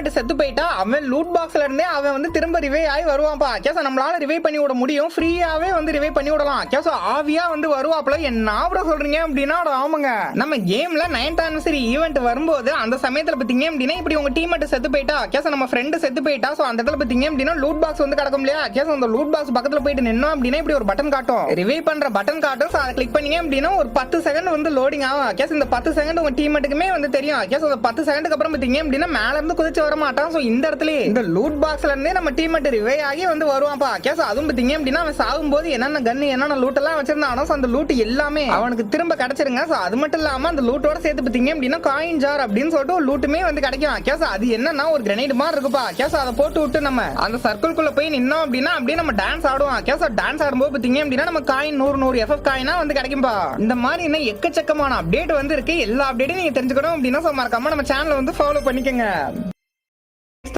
Teammate செத்து போயிட்டா அவன் லூட் பாக்ஸ்ல இருந்தே அவன் வந்து திரும்ப ரிவே ஆகி வருவான்ப்பா. கேச நம்மளால ரிவே பண்ணி விட முடியும், ஃப்ரீயாவே வந்து ரிவே பண்ணி விடலாம். கேச ஆவியா வந்து வருவாப்ல. என்ன ப்ரோ சொல்றீங்க அப்படின்னா ஆமாங்க. நம்ம கேம்ல 9th anniversary ஈவென்ட் வரும்போது அந்த சமயத்துல பாத்தீங்க அப்படின்னா இப்படி உங்க டீம்மேட் செத்து போயிட்டா, கேச நம்ம ஃப்ரெண்ட் செத்து போயிட்டா, சோ அந்த இடத்துல பாத்தீங்க அப்படின்னா லூட் பாக்ஸ் வந்து கிடக்கும் இல்லையா. கேச அந்த லூட் பாக்ஸ் பக்கத்துல போயிட்டு நின்னோம் அப்படின்னா இப்படி ஒரு பட்டன் காட்டும், ரிவே பண்ற பட்டன் காட்டும். சோ அதை கிளிக் பண்ணீங்க அப்படின்னா ஒரு 10 செகண்ட் வந்து லோடிங் ஆகும். கேச இந்த 10 செகண்ட் உங்க டீம்மேட்டுக்குமே வந்து தெரியும். கேச அந்த 10 செகண்டுக்கு அப்புறம் பாத்தீங்க அப்படின்னா மேல இருந்து குதிச்சு வர மாட்டான். சோ இந்த இடத்துல இந்த லூட் பாக்ஸ்ல இருந்தே நம்ம டீம்மேட் ரிவே ஆகி வந்து வருவான்ப்பா. கேச அதுவும் பாத்தீங்க அப்படின்னா அவன் சாகும்போது என்னென்ன கன்னு என்னென்ன லூட் எல்லாம் வச்சிருந்தானோ அந்த லூட் எல்லாமே அவனுக்கு திரும்ப கிடைச்சிருங்க. சோ அது மட்டும் இல்லாம அந்த லூட்டோட சேர்த்து பாத்தீங்க அப்படின்னா காயின் ஜார் அப்படின்னு சொல்லிட்டு ஒரு லூட்டுமே வந்து கிடைக்கும். கேச அது என்னன்னா ஒரு கிரனேட் மாதிரி இருக்குப்பா. கேச அதை போட்டு விட்டு நம்ம அந்த சர்க்கிள்குள்ள போய் நின்னோம் அப்படின்னா அப்படியே நம்ம டான்ஸ் ஆடுவோம். கேச டான்ஸ் ஆடும்போது பாத்தீங்க அப்படின்னா நம்ம காயின் 100 FF காயினா வந்து கிடைக்கும்பா. இந்த மாதிரி என்ன எக்கச்சக்கமான அப்டேட் வந்து இருக்கு. எல்லா அப்டேட்டையும் நீங்க தெரிஞ்சுக்கணும் அப்படின்னா மறக்காம நம்ம சேனலை வந்து ஃபாலோ பண்ணிக்கங்க.